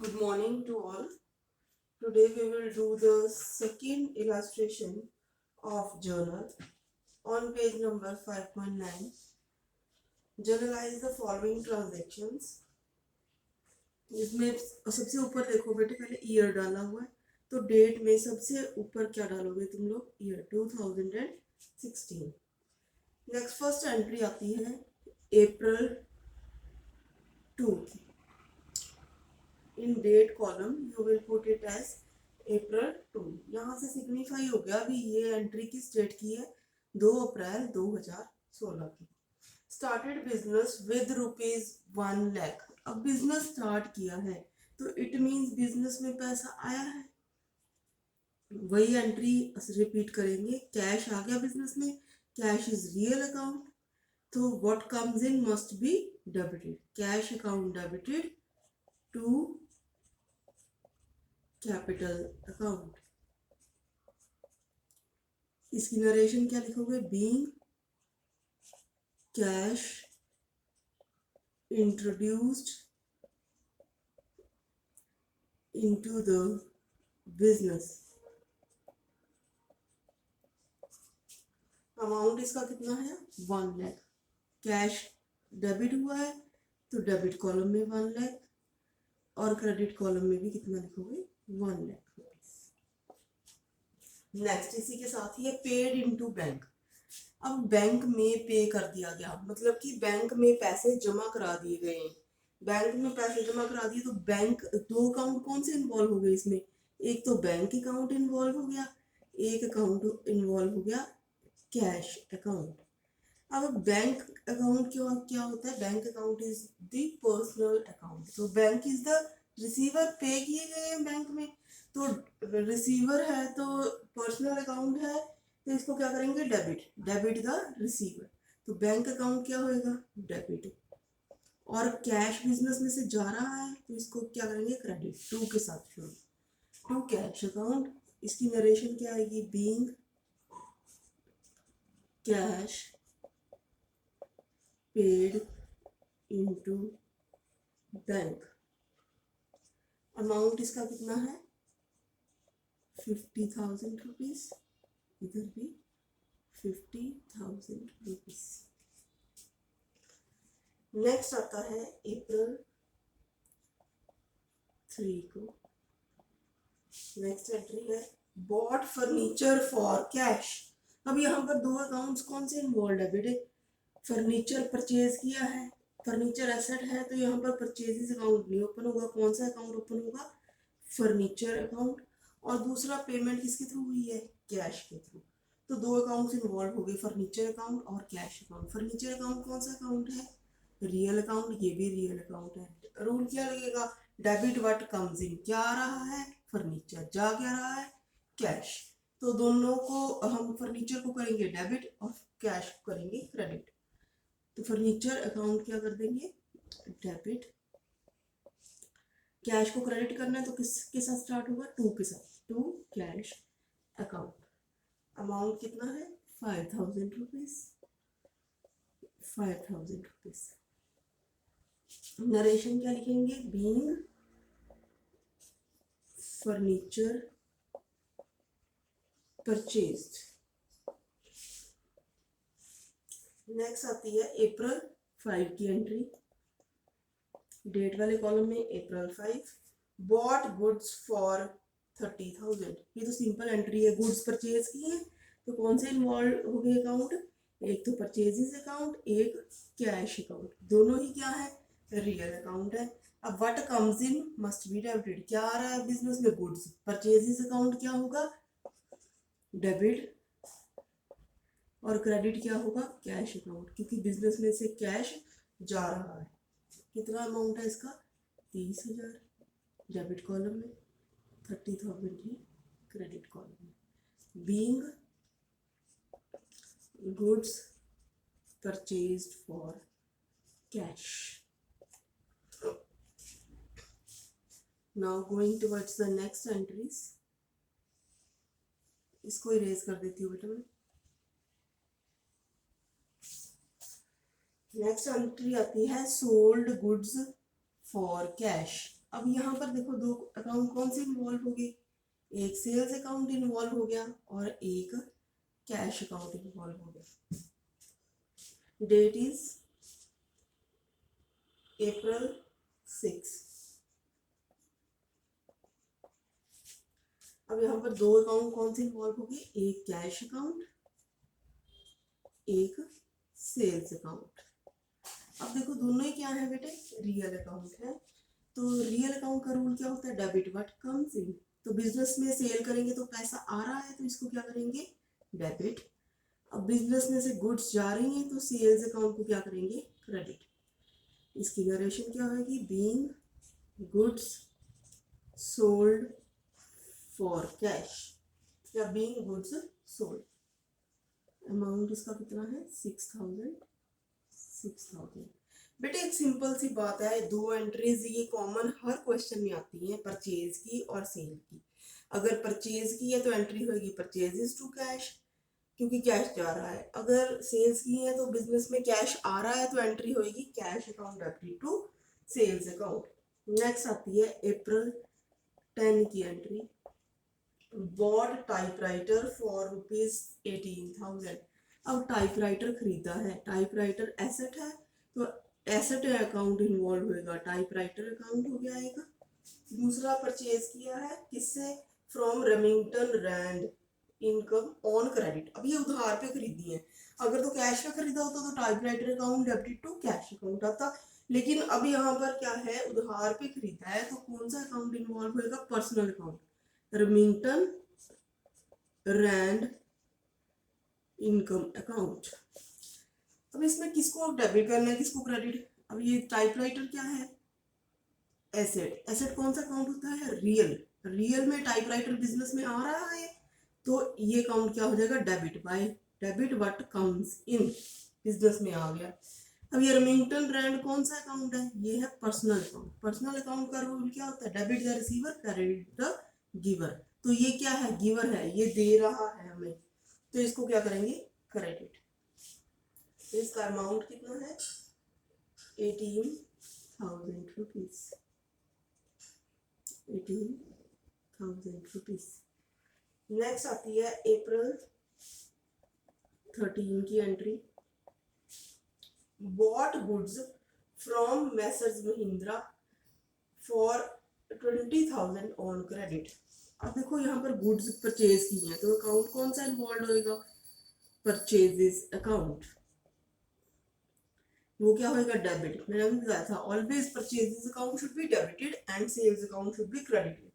Good morning to all. Today we will do the second illustration of journal on page number 5.9. Journalize the following transactions. इसमें सबसे ऊपर देखो बेटे, पहले year डाला हुआ है, तो डेट में सबसे ऊपर क्या डालोगे तुम लोग? ईयर 2016. नेक्स्ट फर्स्ट एंट्री आती है April 2. In date column you will put it as April 2. यहाँ से सिग्निफाई हो गया अभी ये एंट्री किस डेट की है? 2 अप्रैल 2016 की. Started business with ₹1 lakh. अब बिजनेस स्टार्ट किया है तो इट मीन्स बिजनेस में पैसा आया है. वही एंट्री रिपीट करेंगे. कैश आ गया बिजनेस में, कैश इज रियल अकाउंट, तो what comes in must be debited. Cash account debited to capital account. इसकी नरेशन क्या लिखोगे? Being cash introduced into the business. Amount इसका कितना है? 1 लाख. कैश डेबिट हुआ है तो डेबिट कॉलम में 1 लाख और क्रेडिट कॉलम में भी कितना लिखोगे? 1 लाख रुपीज. नेक्स्ट इसी के साथ ही है पेड इनटू बैंक. अब बैंक में पे कर दिया गया, मतलब कि बैंक में पैसे जमा करा दिए गए. बैंक में पैसे जमा करा दिए तो बैंक, दो अकाउंट कौन से इन्वॉल्व हो गए इसमें? एक तो बैंक अकाउंट इन्वॉल्व हो गया, एक अकाउंट इन्वॉल्व हो गया कैश अकाउंट. अब बैंक अकाउंट क्या होता है? Bank account is the personal account. तो बैंक इज द रिसीवर. पे किए गए हैं बैंक में, तो रिसीवर है तो पर्सनल अकाउंट है, तो इसको क्या करेंगे? Debit the receiver. तो बैंक अकाउंट क्या होएगा? डेबिट. और कैश बिजनेस में से जा रहा है तो इसको क्या करेंगे? क्रेडिट. 2 के साथ शुरू. To cash account. इसकी नरेशन क्या आएगी? Being cash paid into bank. Amount इसका कितना है? 50,000 रुपीज. इधर भी 50,000 रुपीज. नेक्स्ट आता है अप्रैल 3 को. नेक्स्ट एंट्री है बॉट फर्नीचर फॉर कैश. अब यहाँ पर दो अकाउंट्स कौन से इन्वॉल्व है बेटे? फर्नीचर परचेज किया है, फर्नीचर एसेट है, तो यहाँ पर परचेजेस अकाउंट नहीं ओपन होगा. कौन सा अकाउंट ओपन होगा? Furniture account. और दूसरा पेमेंट किसके थ्रू हुई है? कैश के थ्रू. तो दो अकाउंट्स इन्वॉल्व हो गए, फर्नीचर अकाउंट और कैश अकाउंट. फर्नीचर अकाउंट कौन सा अकाउंट है? Real account. ये भी रियल अकाउंट है. रूल क्या लगेगा? डेबिट व्हाट कम्स इन. क्या आ रहा है? फर्नीचर. जा क्या रहा है? कैश. तो दोनों को हम फर्नीचर को करेंगे डेबिट और कैश को करेंगे क्रेडिट. तो फर्नीचर अकाउंट क्या कर देंगे? डेबिट. कैश को क्रेडिट करना है तो किसके साथ स्टार्ट होगा? 2 के साथ. To cash account. अमाउंट कितना है? 5,000 रुपीज. 5,000 रुपीज. नरेशन क्या लिखेंगे? Being furniture purchased. नेक्स्ट आती है अप्रैल 5 की एंट्री. डेट वाले कॉलम में अप्रैल 5. Bought goods for 30,000. ये तो सिंपल एंट्री है. गुड्स परचेज किए हैं तो कौन से इन्वॉल्व हो गए अकाउंट? एक तो परचेजेस अकाउंट, एक कैश अकाउंट. दोनों ही क्या है? रियल अकाउंट है. अब what comes in must be debited. क्या आ रहा है बिजनेस में? गुड्स. परचेजेस अकाउंट क्या होगा? डेबिट. और क्रेडिट क्या होगा? कैश अकाउंट, क्योंकि बिजनेस में से कैश जा रहा है. कितना अमाउंट है इसका? 30,000 डेबिट कॉलम में, 30,000 ही क्रेडिट कॉलम में. Being goods purchased for cash. Now going towards the next entries. इसको इरेज कर देती हूँ बेटा मैं. नेक्स्ट एंट्री आती है सोल्ड गुड्स फॉर कैश. अब यहाँ पर देखो दो अकाउंट कौन से इन्वॉल्व हो गए, एक सेल्स अकाउंट इन्वॉल्व हो गया और एक कैश अकाउंट इन्वॉल्व हो गया। Date is April 6। अब यहाँ पर दो अकाउंट कौन से इन्वॉल्व हो गए, एक कैश अकाउंट एक सेल्स अकाउंट। अब देखो दोनों ही क्या है बेटे, रियल अकाउंट है। तो रियल अकाउंट का रूल क्या होता है, डेबिट व्हाट कम्स इन। तो बिजनेस में सेल करेंगे तो पैसा आ रहा है तो इसको क्या करेंगे, डेबिट। अब बिजनेस में से गुड्स जा रही हैं तो सेल्स अकाउंट को क्या करेंगे, क्रेडिट। इसकी नरेशन क्या होगी, being goods sold for cash या बीइंग गुड्स सोल्ड। अमाउंट इसका कितना है, 6,000। बेटे एक सिंपल सी बात है, दो एंट्रीज ये कॉमन हर क्वेश्चन में आती हैं, परचेज की और सेल की। अगर परचेज की है तो एंट्री होगी परचेजेस टू कैश क्योंकि कैश जा रहा है। अगर सेल्स की है तो बिजनेस में कैश आ रहा है तो एंट्री होगी cash account debit to sales account. Next आती है April 10 की एंट्री, बॉट टाइपराइटर फॉर ₹18,000। अब टाइपराइटर खरीदा है, टाइपराइटर एसेट है तो एसेट अकाउंट इन्वॉल्व होगा, टाइपराइटर अकाउंट हो गया एक। दूसरा परचेज किया है किससे, from Remington Rand income on credit. अब ये उधार पे खरीदी है, अगर तो कैश पे खरीदा होता तो typewriter account debit to cash account आता। लेकिन अब यहाँ पर क्या है, उधार पे खरीदा है तो कौन सा अकाउंट इन्वॉल्व होगा, personal account, Remington Rand income account. अब इसमें किसको डेबिट करना है किसको क्रेडिट। अब ये टाइपराइटर क्या है, एसेट। एसेट कौन सा अकाउंट होता है, रियल। रियल में टाइपराइटर बिजनेस में आ रहा है तो ये अकाउंट क्या हो जाएगा, debit bye debit what comes in, business में आ गया। अब ये रेमिंगटन रैंड कौन सा अकाउंट है, ये है पर्सनल अकाउंट। पर्सनल अकाउंट का रूल क्या होता है, debit the receiver credit the giver. तो ये क्या है, गिवर है, ये दे रहा है हमें तो इसको क्या करेंगे, क्रेडिट। इसका अमाउंट कितना है, 18,000 रुपीज, 18,000 रुपीज। नेक्स्ट आती है April 13 की entry, bought goods from Messrs Mahindra for 20,000 on credit. अब देखो यहाँ पर गुड्स परचेज की हैं तो अकाउंट कौन सा इन्वॉल्व होएगा, परचेजेस अकाउंट। वो क्या होएगा, डेबिट। मैंने अभी बताया था always purchases account should be debited and sales account should be credited.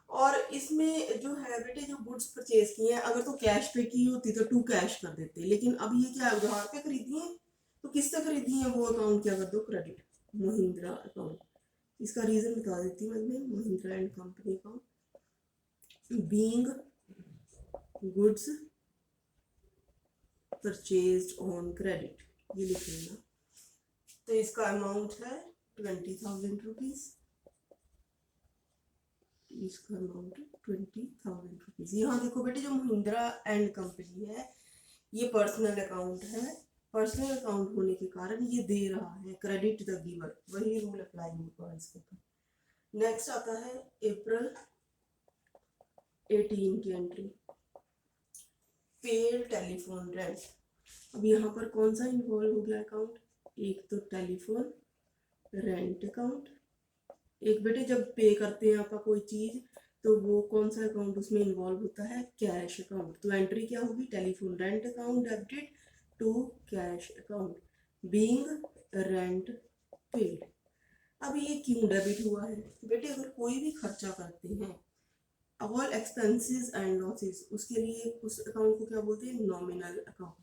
और इसमें जो है बेटे, जो गुड्स परचेज की हैं अगर तो कैश पे की होती तो टू कैश कर देते, लेकिन अब ये क्या उधार पे खरीदी है तो किससे खरीदी है, वो अकाउंट क्या कर दो, क्रेडिट, महिंद्रा अकाउंट। इसका रीजन बता देती हूँ मैं, Mahindra and company account, being goods purchased on credit, ये लिख लेना। तो इसका अमाउंट है 20,000 रुपीज, इसका अमाउंट 20,000 रुपीज। यहाँ देखो बेटे, जो महिंद्रा एंड कंपनी है ये पर्सनल अकाउंट है, पर्सनल अकाउंट होने के कारण ये दे रहा है, क्रेडिट द गिवर, वही रूल अप्लाई होगा इसके ऊपर। नेक्स्ट आता है April 18 की एंट्री, पेड टेलीफोन रेंट। अब यहाँ पर कौन सा इन्वॉल्व हो गया अकाउंट, एक तो टेलीफोन रेंट अकाउंट, एक बेटे जब पे करते हैं आपका कोई चीज तो वो कौन सा अकाउंट उसमें इन्वॉल्व होता है, कैश अकाउंट। तो एंट्री क्या होगी, telephone rent account debited to cash account, being rent paid. अब ये क्यों डेबिट हुआ है बेटे, अगर कोई भी खर्चा करते हैं ऑल एक्सपेंसेस एंड लॉसेस, उसके लिए उस अकाउंट को क्या बोलते हैं, नॉमिनल अकाउंट।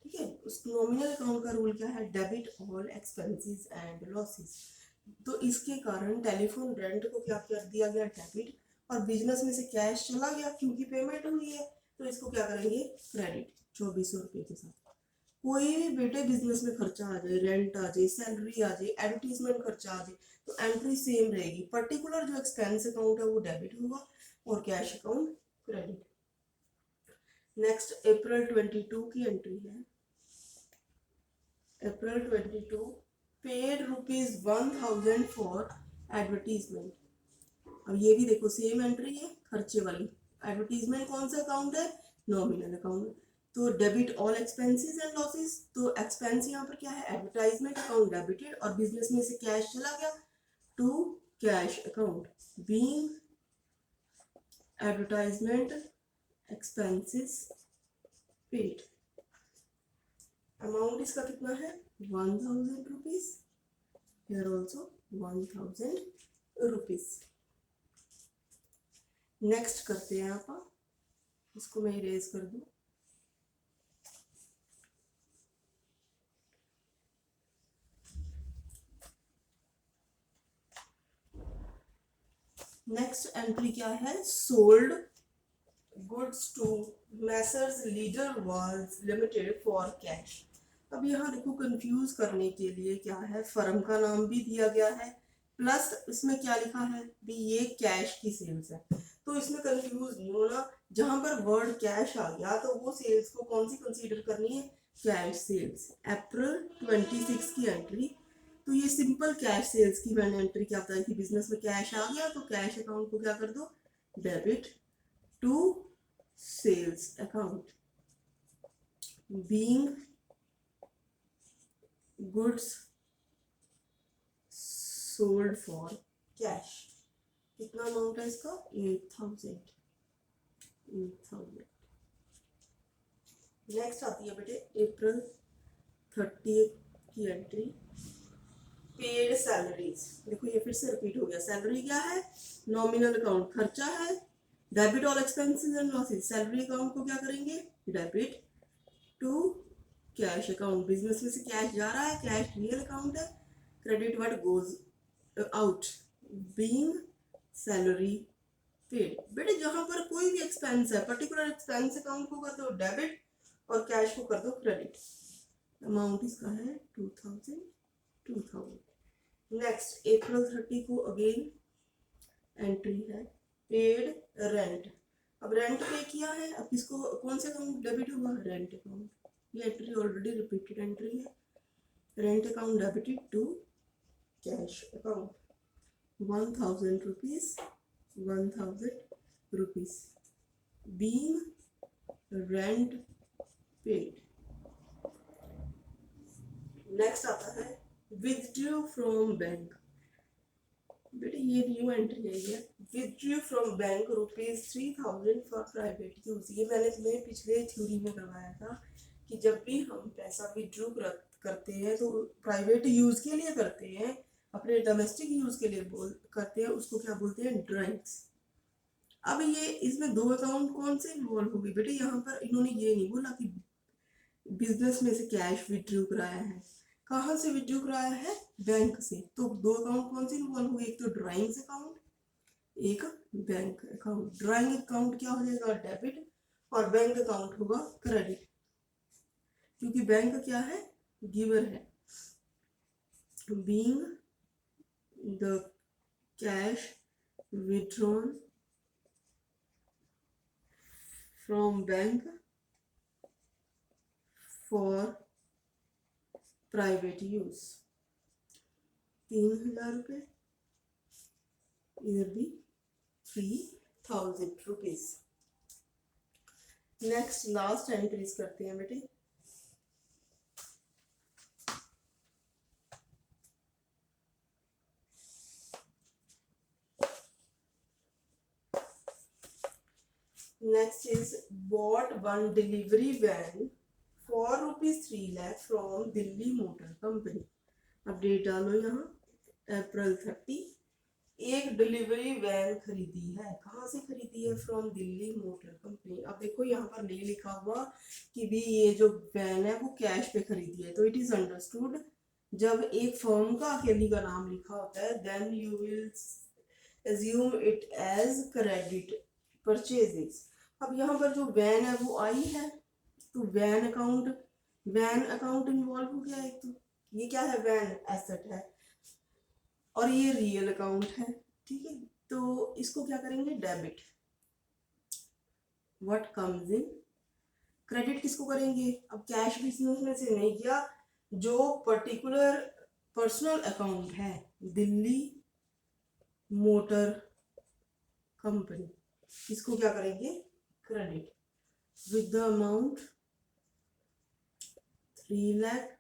ठीक है, उस नॉमिनल अकाउंट का रूल क्या है, debit all expenses and losses. तो इसके कारण टेलीफोन रेंट को क्या कर दिया गया, डेबिट, और बिजनेस में से कैश चला गया क्योंकि पेमेंट हुई है तो इसको क्या करेंगे, क्रेडिट, 2400 रुपये के साथ। कोई भी बेटे बिजनेस में खर्चा आ जाए, रेंट आ जाए, सैलरी आ जाए, एडवर्टीजमेंट खर्चा आ जाए तो एंट्री सेम रहेगी, पर्टिकुलर जो एक्सपेंस अकाउंट है वो डेबिट होगा और cash account credit. Next April 22 की एंट्री है, April 22, पेड ₹1,000 फॉर एडवर्टीजमेंट। अब ये भी देखो सेम एंट्री है खर्चे वाली। एडवर्टीजमेंट कौन सा अकाउंट है? Nominal account. तो debit all expenses and losses, तो एक्सपेंस यहाँ पर क्या है? एडवर्टाइजमेंट अकाउंट डेबिटेड, और बिजनेस में से कैश चला गया to cash account. Being advertisement expenses paid. Amount इसका कितना है? 1000 rupees. Here also 1000 rupees. Next करते हैं आप, इसको मैं इरेज कर दूं। नेक्स्ट एंट्री क्या है? Sold goods to messrs Leader Walls limited for cash. अब यहाँ देखो कंफ्यूज करने के लिए क्या है, फर्म का नाम भी दिया गया है, प्लस इसमें क्या लिखा है भी ये कैश की सेल्स है। तो इसमें कंफ्यूज नहीं होना, जहां पर वर्ड कैश आ गया तो वो सेल्स को कौन सी कंसीडर करनी है? Cash sales. अप्रैल 26 की एंट्री, तो ये सिंपल कैश सेल्स की मैंने एंट्री क्या बताई थी, बिजनेस में कैश आ गया तो कैश अकाउंट को क्या कर दो? Debit to sales account. Being goods sold for cash. कितना अमाउंट है इसका? 8000। नेक्स्ट आती है बेटे अप्रैल 30 की एंट्री, पेड सैलरीज। देखो ये फिर से रिपीट हो गया। सैलरी क्या है? नॉमिनल अकाउंट, खर्चा है। Debit all expenses and losses, salary account को क्या करेंगे? Debit to cash account. Business में से कैश जा रहा है, कैश रियल अकाउंट है। Credit what goes out, being salary paid. बेटे जहां पर कोई भी एक्सपेंस है, पर्टिकुलर एक्सपेंस अकाउंट को कर दो डेबिट और कैश को कर दो क्रेडिट। अमाउंट इसका है 2000। नेक्स्ट अप्रैल 30 को अगेन एंट्री है पेड रेंट। अब रेंट पे किया है, अब किसको कौन से अकाउंट डेबिट होगा? Rent account. ये एंट्री ऑलरेडी रिपीटेड एंट्री है। Rent account debited to cash account. 1000 rupees, 1000 rupees. Being rent paid. Next आता है विथड्रू फ्रॉम बैंक। बेटे ये न्यू एंट्री है, ये withdrew from bank ₹3000 for private use. ये मैंने तुम्हें पिछले थ्योरी में करवाया था कि जब भी हम पैसा विथड्रू करते हैं तो प्राइवेट यूज के लिए करते हैं, अपने डोमेस्टिक यूज के लिए करते हैं, उसको क्या बोलते हैं? ड्राइंग्स। अब ये इसमें दो अकाउंट कौन से इन्वॉल्व होगी? बेटे यहाँ पर इन्होंने ये नहीं बोला कि बिजनेस में से कैश विथड्रू कराया है। कहाँ से विथड्रू कराया है? बैंक से। तो दो अकाउंट कौन से इन्वॉल्व हुए? एक तो ड्राइंग्स अकाउंट, एक बैंक अकाउंट। ड्राइंग अकाउंट क्या हो जाएगा? डेबिट, और बैंक अकाउंट होगा क्रेडिट, क्योंकि बैंक क्या है? गिवर है। Being the cash withdrawn from bank for private use, 3000 रुपये, इधर भी 3000 रुपीज। नेक्स्ट लास्ट एंट्रीज करते हैं बेटे। Next is bought one delivery van for ₹3 lakh from Delhi motor company. अब डेट डालो यहाँ, अप्रैल 30। एक डिलीवरी वैन खरीदी है, कहाँ से खरीदी है? From Delhi motor company. अब देखो यहाँ पर नहीं लिखा हुआ कि भी ये जो वैन है वो कैश पे खरीदी है, तो इट इज अंडरस्टूड जब एक फर्म का अकेली का नाम लिखा होता है then you will assume it as credit purchases। अब यहाँ पर जो वैन है वो आई है, तो वैन अकाउंट इन्वॉल्व हो गया। एक तो ये क्या है? वैन एसेट है, और ये रियल अकाउंट है, ठीक है। तो इसको क्या करेंगे? Debit. What comes in credit किसको करेंगे? अब कैश बिजनेस में से नहीं किया, जो पर्टिकुलर पर्सनल अकाउंट है दिल्ली मोटर कंपनी, इसको क्या करेंगे, credit with the amount 3 lakh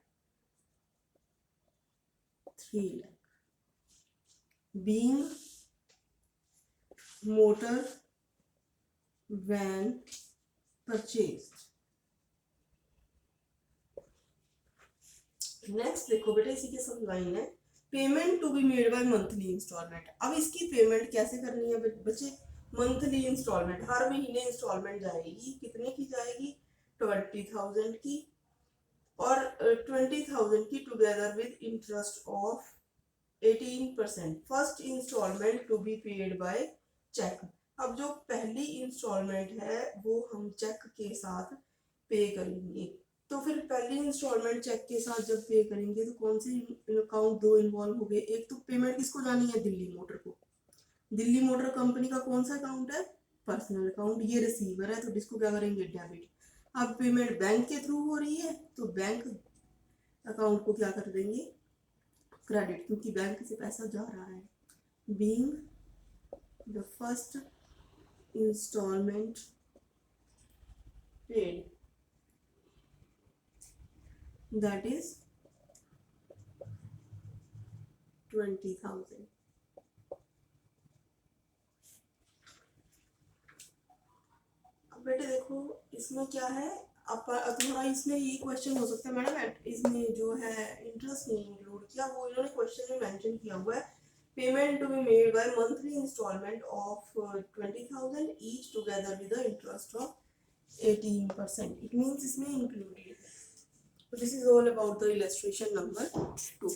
being motor van purchased। Next देखो बेटा, इसी के सब लाइन है, payment to be made by monthly instalment. अब इसकी पेमेंट कैसे करनी है बच्चे, मंथली इंस्टॉलमेंट, हर महीने इंस्टॉलमेंट जाएगी, कितने की जाएगी, 20,000 की, और 20,000 की together with interest of 18%, first instalment to be paid by cheque. अब जो पहली इंस्टॉलमेंट है वो हम चेक के साथ पे करेंगे। तो फिर पहली इंस्टॉलमेंट चेक के साथ जब पे करेंगे तो कौन से अकाउंट दो इन्वॉल्व हो गए, एक तो पेमेंट किसको जानी है, दिल्ली मोटर को, दिल्ली मोटर कंपनी का कौन सा अकाउंट है, पर्सनल अकाउंट, ये रिसीवर है तो जिसको क्या करेंगे, डेबिट। अब पेमेंट बैंक के थ्रू हो रही है तो बैंक अकाउंट को क्या कर देंगे, क्रेडिट, क्योंकि बैंक से पैसा जा रहा है। Being the first instalment paid, that is 20,000। अब बेटे देखो इसमें क्या है, अब तुम्हारा इसमें ये क्वेश्चन हो सकता है मैडम इसमें जो है इंटरेस्ट नहीं इंक्लूड किया, वो इन्होंने क्वेश्चन में मेंशन किया हुआ है, payment to be made by monthly instalment of 20,000 each together with the interest of 18%, it means इसमें इंक्लूडेड है। So this is all about the illustration number 2।